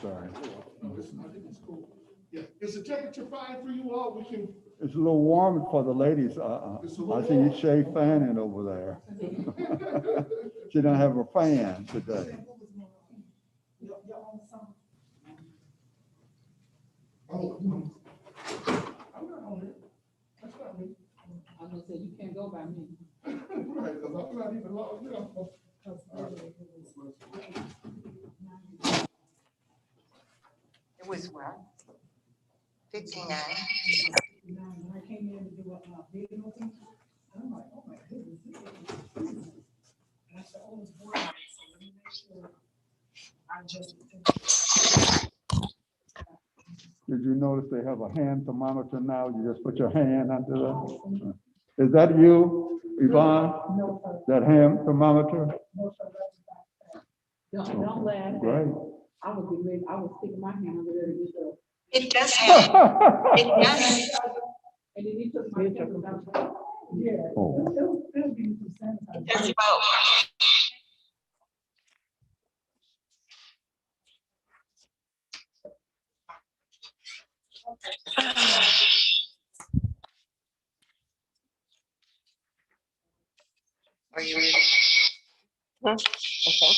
sorry. Yeah, is the temperature fine for you all? We can, It's a little warm for the ladies. It's a little I see you warm. Shay fanning over there. She don't have a fan today. oh, I'm not on it. That's not me. I was gonna say, you can't go by me. Right, because I'm not even logged in. It was what? 59. When I came in to do a bid opening, I'm like, oh my goodness. This is crazy. And I said, oh, it's board, so let me make sure I just. Did you notice they have a hand thermometer now? You just put your hand under the. Is that you, Yvonne? No, sir. That hand thermometer? No, sir. Don't laugh. Great. I was getting ready, I was sticking my hand over there to get the, It does have, it does, and then he took my temperature down. Yeah. Oh. It'll give me some sanitizer. does about. Are you ready? Okay.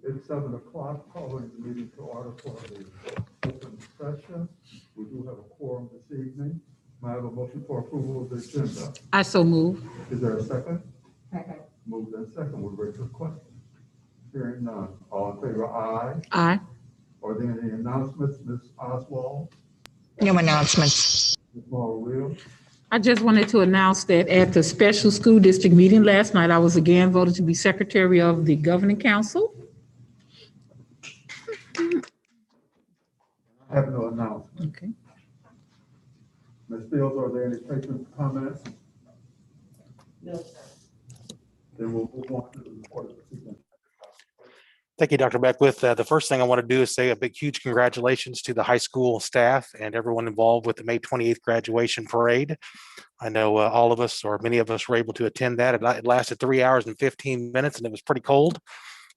It's 7 o'clock, calling the meeting to order for the open session. We do have a quorum this evening. May I have a motion for approval of the agenda? I so move. Is there a second? Second. Moved and second. We'll wait for questions. Hearing none. All in favor, aye. Aye. Are there any announcements, Ms. Oswald? No announcements. Ms. Morrow? I just wanted to announce that at the special school district meeting last night, I was again voted to be secretary of the governing council. I have no announcement. Okay. Ms. Fields, are there any patron comments? No, sir. Then we'll move on to the report of the superintendent. Thank you, Dr. Beckwith. The first thing I want to do is say a big, huge congratulations to the high school staff and everyone involved with the May 28th graduation parade. I know all of us, or many of us, were able to attend that. It lasted 3 hours and 15 minutes, and it was pretty cold.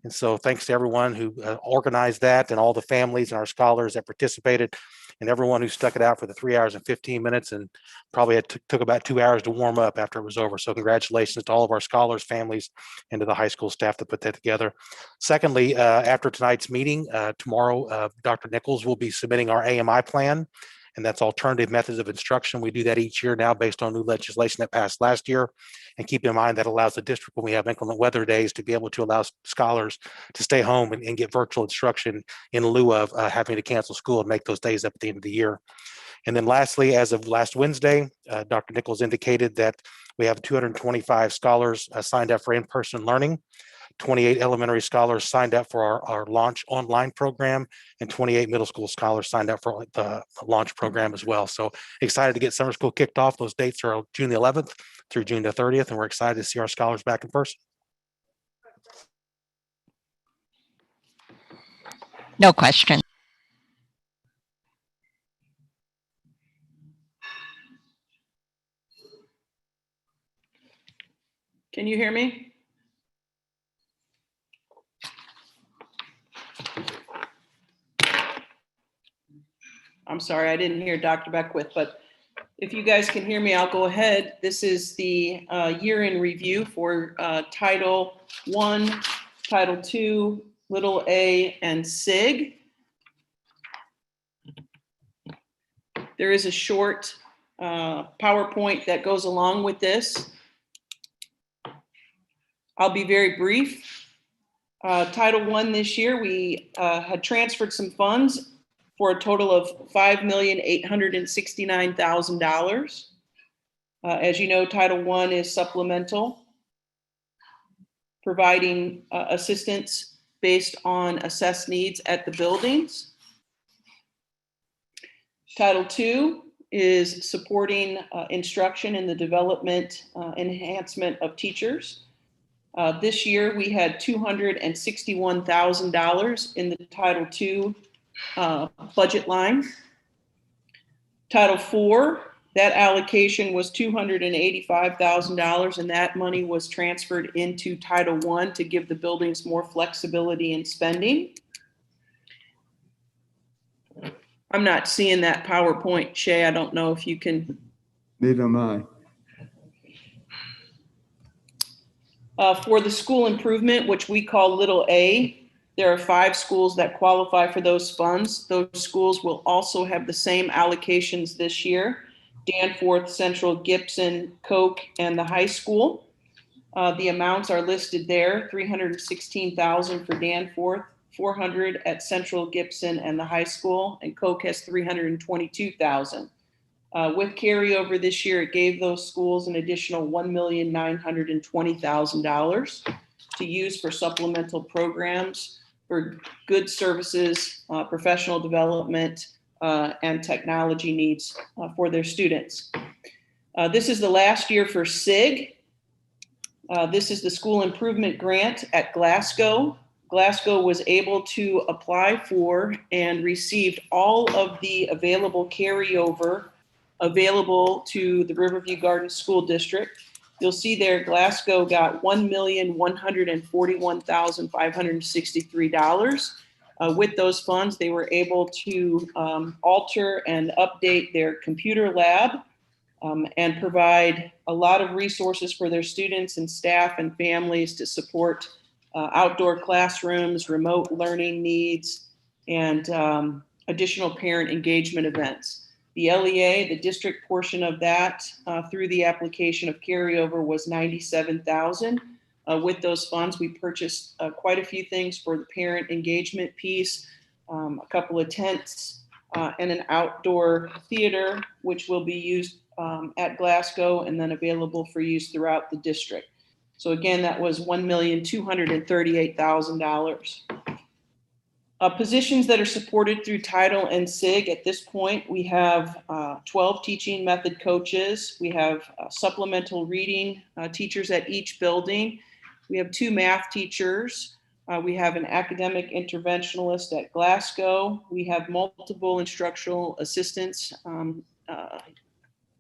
And so thanks to everyone who organized that, and all the families and our scholars that participated, and everyone who stuck it out for the 3 hours and 15 minutes, and probably it took about 2 hours to warm up after it was over. So congratulations to all of our scholars, families, and to the high school staff that put that together. Secondly, after tonight's meeting, tomorrow, Dr. Nichols will be submitting our AMI plan, and that's alternative methods of instruction. We do that each year now based on new legislation that passed last year. And keep in mind that allows the district, when we have inclement weather days, to be able to allow scholars to stay home and get virtual instruction in lieu of having to cancel school and make those days up at the end of the year. And then lastly, as of last Wednesday, Dr. Nichols indicated that we have 225 scholars signed up for in-person learning. 28 elementary scholars signed up for our launch online program, and 28 middle school scholars signed up for the launch program as well. So excited to get summer school kicked off. Those dates are June the 11th through June the 30th, and we're excited to see our scholars back in person. No question. Can you hear me? I'm sorry, I didn't hear Dr. Beckwith, but if you guys can hear me, I'll go ahead. This is the year in review for Title I, Title II, Little A, and SIG. There is a short PowerPoint that goes along with this. I'll be very brief. Title I this year, we had transferred some funds for a total of $5,869,000. As you know, Title I is supplemental, providing assistance based on assessed needs at the buildings. Title II is supporting instruction in the development, enhancement of teachers. This year, we had $261,000 in the Title II budget line. Title IV, that allocation was $285,000, and that money was transferred into Title I to give the buildings more flexibility in spending. I'm not seeing that PowerPoint, Shay. I don't know if you can. Neither am I. For the school improvement, which we call Little A, there are 5 schools that qualify for those funds. Those schools will also have the same allocations this year: Danforth, Central, Gibson, Koch, and the high school. The amounts are listed there: $316,000 for Danforth, $400,000 at Central, Gibson, and the high school, and Koch has $322,000. With carryover this year, it gave those schools an additional $1,920,000 to use for supplemental programs for good services, professional development, and technology needs for their students. This is the last year for SIG. This is the school improvement grant at Glasgow. Glasgow was able to apply for and received all of the available carryover available to the Riverview Gardens School District. You'll see there Glasgow got $1,141,563. With those funds, they were able to alter and update their computer lab and provide a lot of resources for their students and staff and families to support outdoor classrooms, remote learning needs, and additional parent engagement events. The LEA, the district portion of that through the application of carryover was $97,000. With those funds, we purchased quite a few things for the parent engagement piece, a couple of tents, and an outdoor theater, which will be used at Glasgow and then available for use throughout the district. So again, that was $1,238,000. Positions that are supported through Title and SIG at this point, we have 12 teaching method coaches. We have supplemental reading teachers at each building. We have 2 math teachers. We have an academic interventionalist at Glasgow. We have multiple instructional assistants,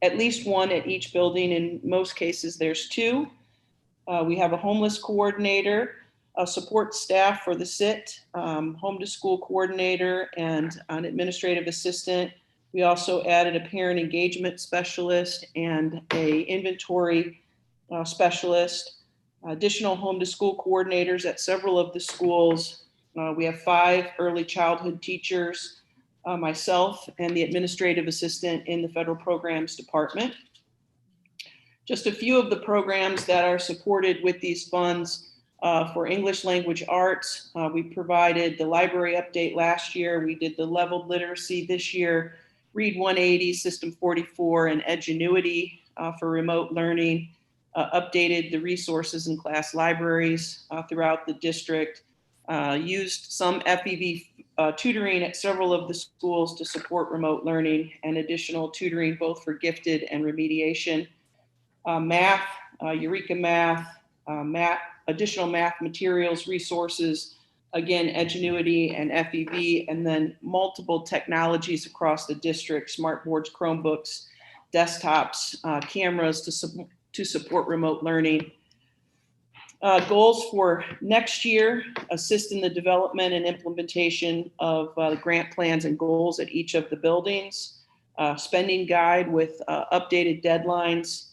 at least 1 at each building. In most cases, there's 2. We have a homeless coordinator, a support staff for the SIT, home to school coordinator, and an administrative assistant. We also added a parent engagement specialist and a inventory specialist. Additional home to school coordinators at several of the schools. We have 5 early childhood teachers, myself, and the administrative assistant in the federal programs department. Just a few of the programs that are supported with these funds for English language arts. We provided the library update last year. We did the leveled literacy this year, Read 180, System 44, and Edgenuity for remote learning. Updated the resources in class libraries throughout the district, used some FEV tutoring at several of the schools to support remote learning and additional tutoring both for gifted and remediation. Math, Eureka Math, additional math materials, resources, again, Edgenuity and FEV, and then multiple technologies across the district, smart boards, Chromebooks, desktops, cameras to support remote learning. Goals for next year: assist in the development and implementation of grant plans and goals at each of the buildings, spending guide with updated deadlines,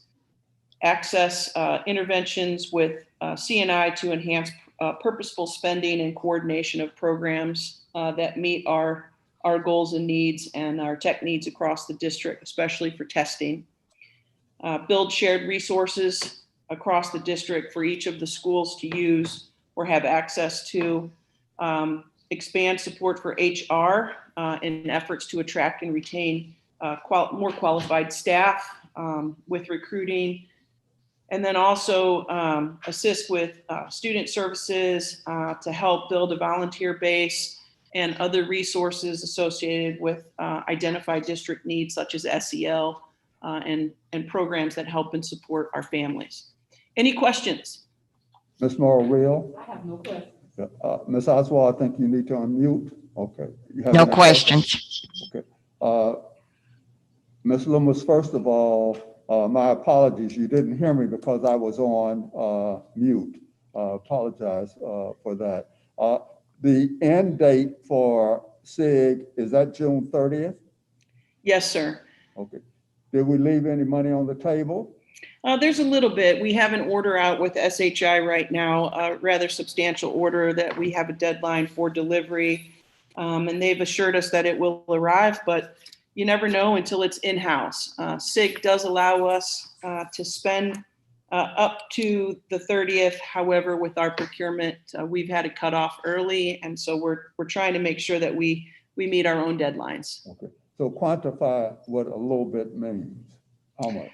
access interventions with CNI to enhance purposeful spending and coordination of programs that meet our goals and needs and our tech needs across the district, especially for testing. Build shared resources across the district for each of the schools to use or have access to. Expand support for HR in efforts to attract and retain more qualified staff with recruiting. And then also assist with student services to help build a volunteer base and other resources associated with identified district needs such as SEL and programs that help and support our families. Any questions? Ms. Morrow-Real? I have no questions. Ms. Oswald, I think you need to unmute. Okay. You have No any questions. Okay. Ms. Loomis, first of all, my apologies. You didn't hear me because I was on mute. Apologize for that. The end date for SIG, is that June 30th? Yes, sir. Okay. Did we leave any money on the table? There's a little bit. We have an order out with SHI right now, a rather substantial order that we have a deadline for delivery. And they've assured us that it will arrive, but you never know until it's in-house. SIG does allow us to spend up to the 30th. However, with our procurement, we've had a cutoff early. And so we're trying to make sure that we meet our own deadlines. Okay. So quantify what a little bit means. How much?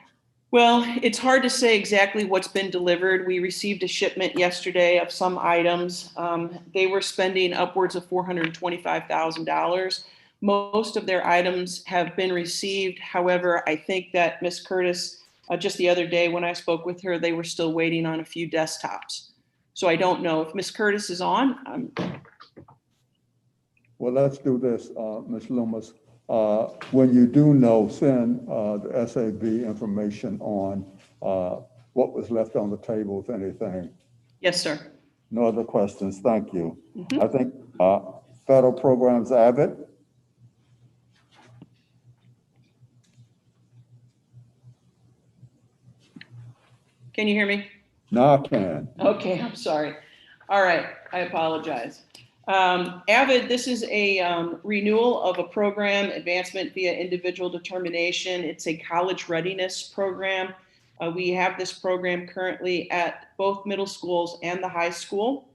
Well, it's hard to say exactly what's been delivered. We received a shipment yesterday of some items. They were spending upwards of $425,000. Most of their items have been received. However, I think that Ms. Curtis, just the other day when I spoke with her, they were still waiting on a few desktops. So I don't know if Ms. Curtis is on. Well, let's do this, Ms. Loomis. When you do know, send the SAB information on what was left on the table, if anything. Yes, sir. No other questions. Thank you. Mm-hmm. I think federal programs, Abbott. Can you hear me? Now I can. Okay, I'm sorry. All right, I apologize. AVID, this is a renewal of a program, Advancement via Individual Determination. It's a college readiness program. We have this program currently at both middle schools and the high school.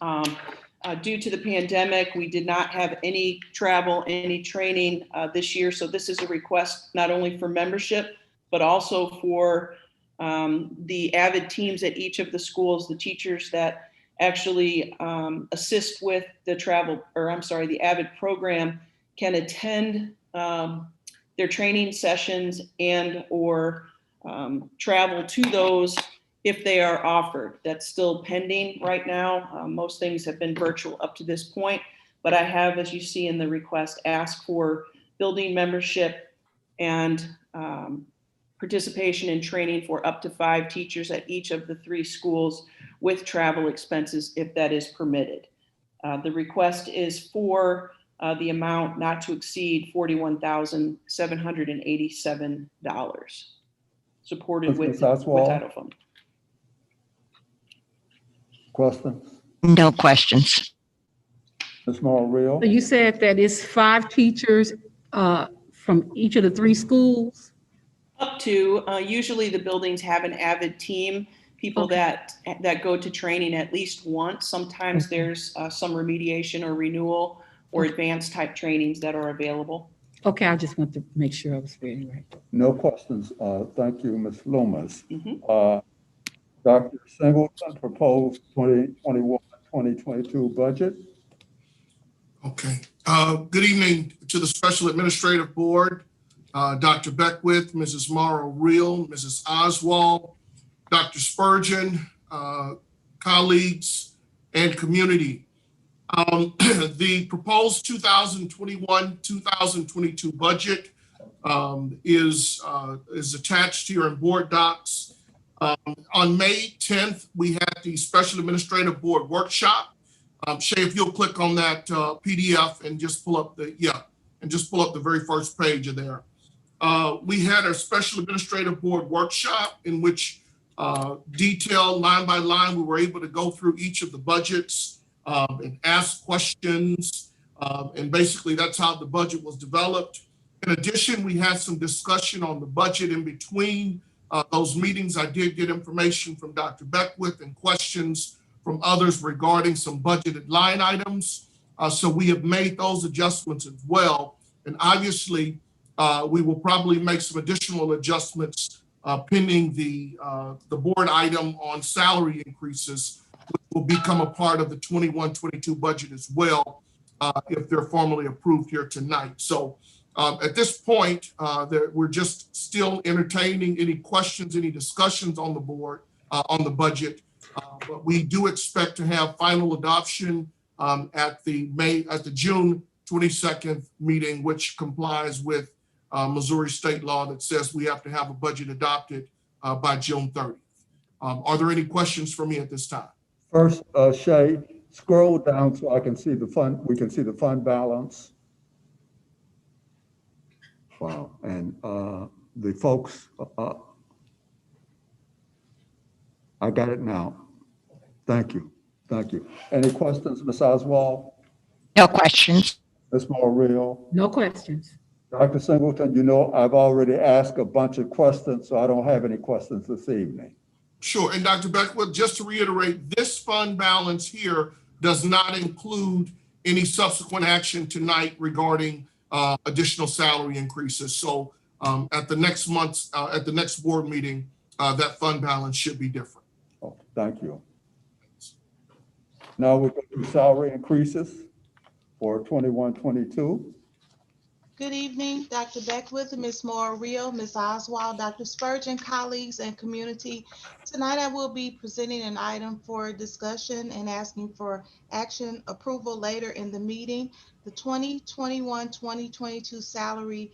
Due to the pandemic, we did not have any travel, any training this year. So this is a request not only for membership, but also for the AVID teams at each of the schools, the teachers that actually assist with the the AVID program can attend their training sessions and or travel to those if they are offered. That's still pending right now. Most things have been virtual up to this point, but I have, as you see in the request, asked for building membership and participation in training for up to 5 teachers at each of the 3 schools with travel expenses if that is permitted. The request is for the amount not to exceed $41,787, supported with title fund. Questions? No questions. Ms. Morrell? So you said that it's 5 teachers from each of the 3 schools? Up to, usually the buildings have an AVID team, people that go to training at least once. Sometimes there's some remediation or renewal or advanced type trainings that are available. Okay, I just want to make sure I was reading right. No questions. Thank you, Ms. Loomis. Dr. Singleton, proposed 2021-2022 budget. Okay. Good evening to the Special Administrative Board, Dr. Beckwith, Mrs. Morrow Reel, Mrs. Oswald, Dr. Spurgeon, colleagues, and community. The proposed 2021-2022 budget is attached here in board docs. On May 10th, we had the Special Administrative Board workshop. Shay, if you'll click on that PDF and just pull up the very first page of there. We had our Special Administrative Board workshop in which detailed line by line, we were able to go through each of the budgets and ask questions. And basically that's how the budget was developed. In addition, we had some discussion on the budget in between those meetings. I did get information from Dr. Beckwith and questions from others regarding some budgeted line items. So we have made those adjustments as well. And obviously, we will probably make some additional adjustments pending the board item on salary increases, which will become a part of the 21-22 budget as well, if they're formally approved here tonight. So at this point, we're just still entertaining any questions, any discussions on the board, on the budget. But we do expect to have final adoption at the June 22nd meeting, which complies with Missouri state law that says we have to have a budget adopted by June 30th. Are there any questions for me at this time? First, Shay, scroll down so I can see the fund. We can see the fund balance. Wow, and the folks, I got it now. Thank you, thank you. Any questions, Ms. Oswald? No questions. Ms. Morrell? No questions. Dr. Singleton, you know, I've already asked a bunch of questions, so I don't have any questions this evening. Sure, and Dr. Beckwith, just to reiterate, this fund balance here does not include any subsequent action tonight regarding additional salary increases. So at the next board meeting, that fund balance should be different. Oh, thank you. Now we'll go to salary increases for 21-22. Good evening, Dr. Beckwith, Ms. Morrell, Ms. Oswald, Dr. Spurgeon, colleagues, and community. Tonight I will be presenting an item for discussion and asking for action approval later in the meeting. The 2021-2022 salary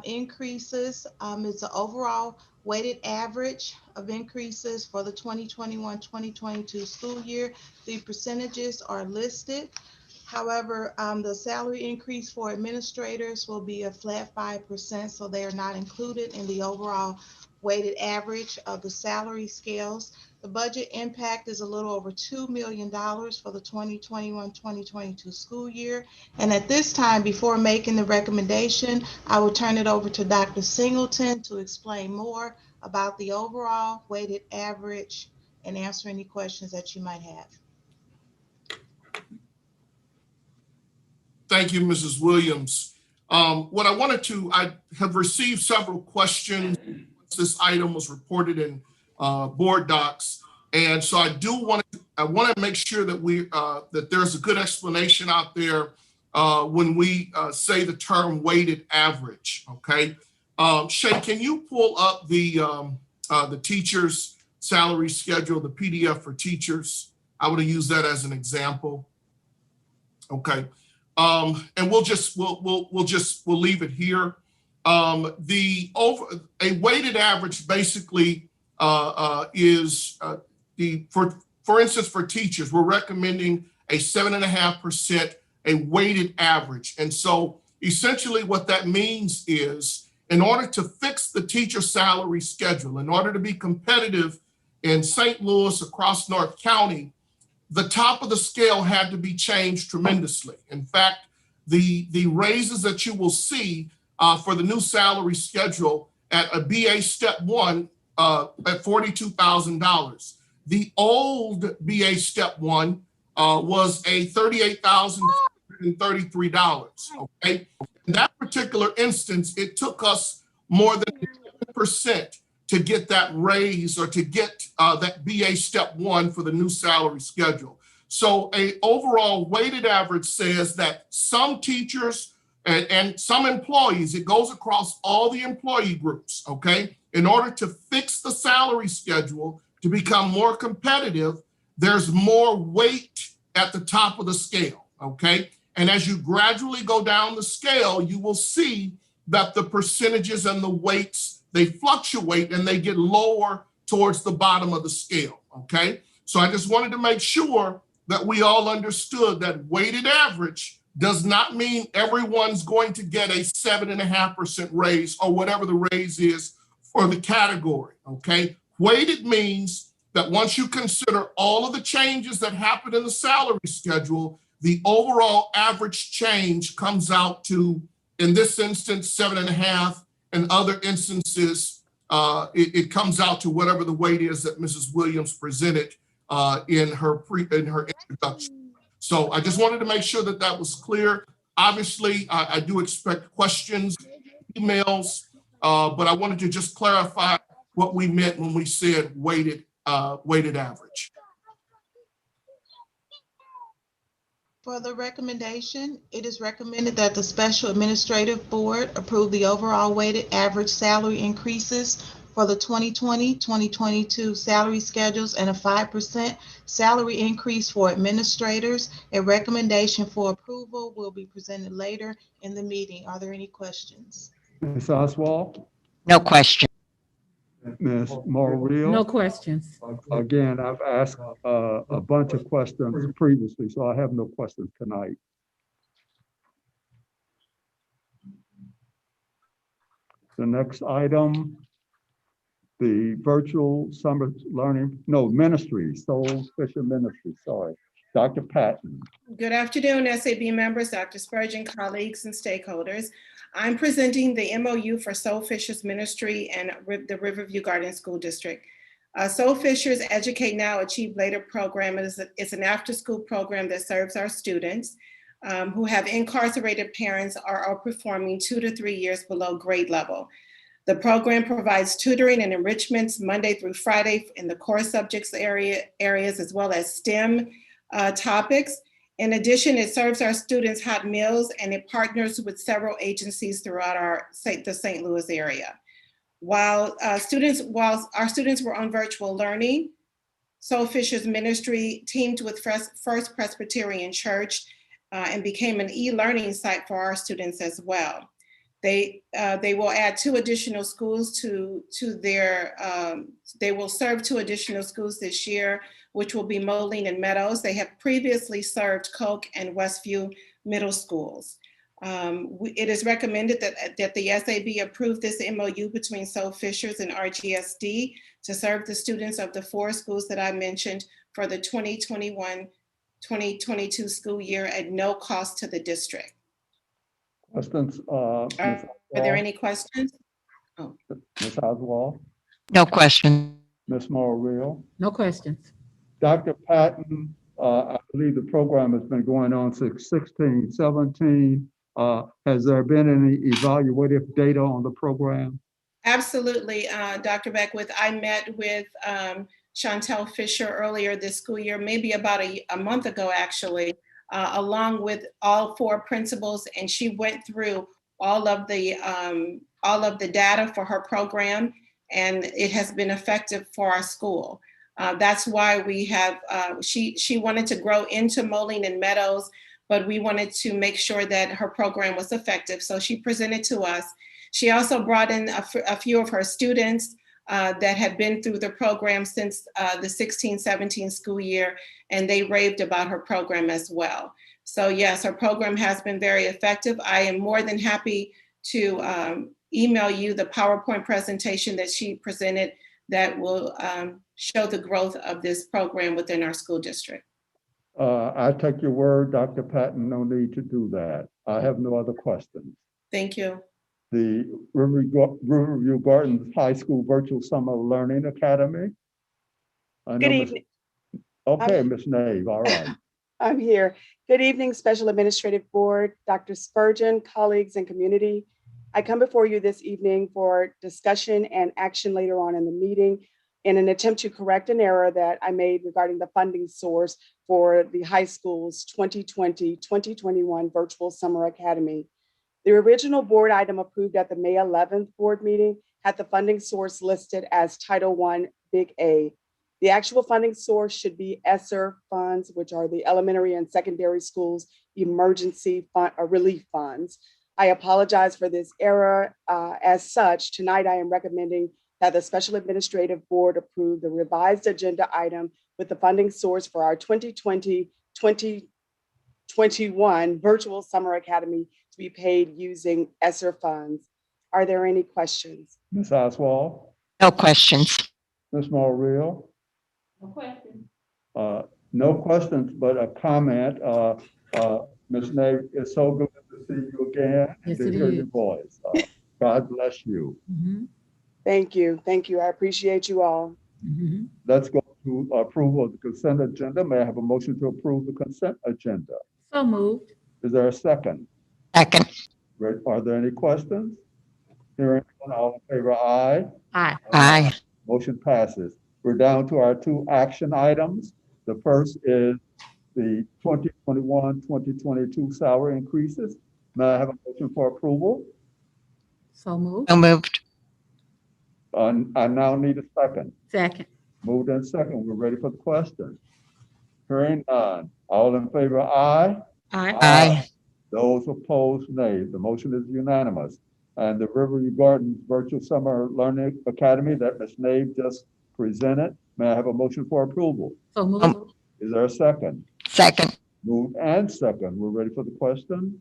increases is the overall weighted average of increases for the 2021-2022 school year. The percentages are listed. However, the salary increase for administrators will be a flat 5%, so they are not included in the overall weighted average of the salary scales. The budget impact is a little over $2 million for the 2021-2022 school year. And at this time, before making the recommendation, I will turn it over to Dr. Singleton to explain more about the overall weighted average and answer any questions that you might have. Thank you, Mrs. Williams. What I wanted to, I have received several questions. This item was reported in board docs. And so I want to make sure that that there's a good explanation out there when we say the term weighted average, okay? Shay, can you pull up the teacher's salary schedule, the PDF for teachers? I would have used that as an example. Okay. And we'll leave it here. A weighted average basically is for instance, for teachers, we're recommending a 7.5%, a weighted average. And so essentially what that means is, in order to fix the teacher salary schedule, in order to be competitive in St. Louis, across North County, the top of the scale had to be changed tremendously. In fact, the raises that you will see for the new salary schedule at a BA Step 1 at $42,000. The old BA Step 1 was a $38,033, okay? In that particular instance, it took us more than 10% to get that raise or to get that BA Step 1 for the new salary schedule. So a overall weighted average says that some teachers and some employees, it goes across all the employee groups, okay? In order to fix the salary schedule to become more competitive, there's more weight at the top of the scale, okay? And as you gradually go down the scale, you will see that the percentages and the weights, they fluctuate and they get lower towards the bottom of the scale, okay? So I just wanted to make sure that we all understood that weighted average does not mean everyone's going to get a 7.5% raise or whatever the raise is for the category, okay? Weighted means that once you consider all of the changes that happen in the salary schedule, the overall average change comes out to, in this instance, 7.5. In other instances, it comes out to whatever the weight is that Mrs. Williams presented in her introduction. So I just wanted to make sure that that was clear. Obviously, I do expect questions, emails, but I wanted to just clarify what we meant when we said weighted average. For the recommendation, it is recommended that the Special Administrative Board approve the overall weighted average salary increases for the 2020-2022 salary schedules and a 5% salary increase for administrators. A recommendation for approval will be presented later in the meeting. Are there any questions? Ms. Oswald, No question. Ms. Morreale. No questions. Again, I've asked a bunch of questions previously, so I have no questions tonight. The next item, the virtual summer learning, ministry, Soul Fisher Ministry, sorry. Dr. Patton. Good afternoon, SAB members, Dr. Spurgeon, colleagues, and stakeholders. I'm presenting the MOU for Soul Fisher's Ministry and the Riverview Gardens School District. Soul Fisher's Educate Now, Achieve Later program is an after-school program that serves our students who have incarcerated parents or are performing 2 to 3 years below grade level. The program provides tutoring and enrichments Monday through Friday in the core subjects areas as well as STEM topics. In addition, it serves our students hot meals and it partners with several agencies throughout the St. Louis area. While our students were on virtual learning, Soul Fisher's ministry teamed with First Presbyterian Church and became an e-learning site for our students as well. They will add 2 additional schools they will serve 2 additional schools this year, which will be Moline and Meadows. They have previously served Koch and Westview middle schools. It is recommended that the SAB approve this MOU between Soul Fishers and RGSD to serve the students of the 4 schools that I mentioned for the 2021-2022 school year at no cost to the district. Questions? Are there any questions? Ms. Oswald, No question. Ms. Morreale? No questions. Dr. Patton, I believe the program has been going on since 16, 17. Has there been any evaluative data on the program? Absolutely, Dr. Beckwith. I met with Chantel Fisher earlier this school year, maybe about a month ago, actually, along with all 4 principals, and she went through all of the data for her program, and it has been effective for our school. That's why we have, she wanted to grow into Moline and Meadows, but we wanted to make sure that her program was effective. So she presented to us. She also brought in a few of her students that had been through the program since the 16-17 school year, and they raved about her program as well. So yes, her program has been very effective. I am more than happy to email you the PowerPoint presentation that she presented that will show the growth of this program within our school district. I take your word, Dr. Patton, no need to do that. I have no other questions. Thank you. The Riverview Gardens High School Virtual Summer Learning Academy. Good evening. Okay, Ms. Nave, all right. I'm here. Good evening, Special Administrative Board, Dr. Spurgeon, colleagues, and community. I come before you this evening for discussion and action later on in the meeting in an attempt to correct an error that I made regarding the funding source for the high school's 2020-2021 Virtual Summer Academy. The original board item approved at the May 11th board meeting had the funding source listed as Title I, Big A. The actual funding source should be ESSER funds, which are the elementary and secondary schools emergency fund, relief funds. I apologize for this error. As such, tonight I am recommending that the Special Administrative Board approve the revised agenda item with the funding source for our 2020-2021 Virtual Summer Academy to be paid using ESSER funds. Are there any questions? Ms. Oswald? No questions. Ms. Morreale? No question. No questions, but a comment. Ms. Nave, it's so good to see you again and Yes, to it hear is. your voice. God bless you. Mhm, Thank you. Thank you. I appreciate you all. mhm. Let's go to approval of the consent agenda. May I have a motion to approve the consent agenda? So moved. Is there a second? Second. Are there any questions? Hearing none, all in favor, aye. Aye. Aye. Motion passes. We're down to our 2 action items. The first is the 2021-2022 salary increases. May I have a motion for approval? So moved. So moved. I now need a second. Second. Moved and second. We're ready for the question. Hearing none. All in favor, aye. Aye. Aye. Those opposed, nay. The motion is unanimous. And the Riverview Gardens Virtual Summer Learning Academy that Ms. Nave just presented, may I have a motion for approval? So moved. Is there a second? Second. Moved and second. We're ready for the question.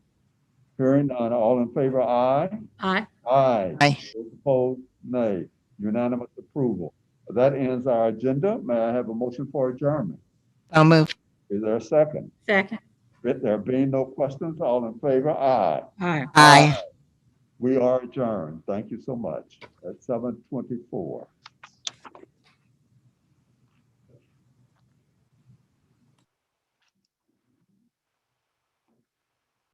Hearing none. All in favor, aye. Aye. Aye. Aye. Those opposed, nay. Unanimous approval. That ends our agenda. May I have a motion for adjournment? So moved. Is there a second? Second. There being no questions, all in favor, aye. Aye. Aye. We are adjourned. Thank you so much. At 7:24.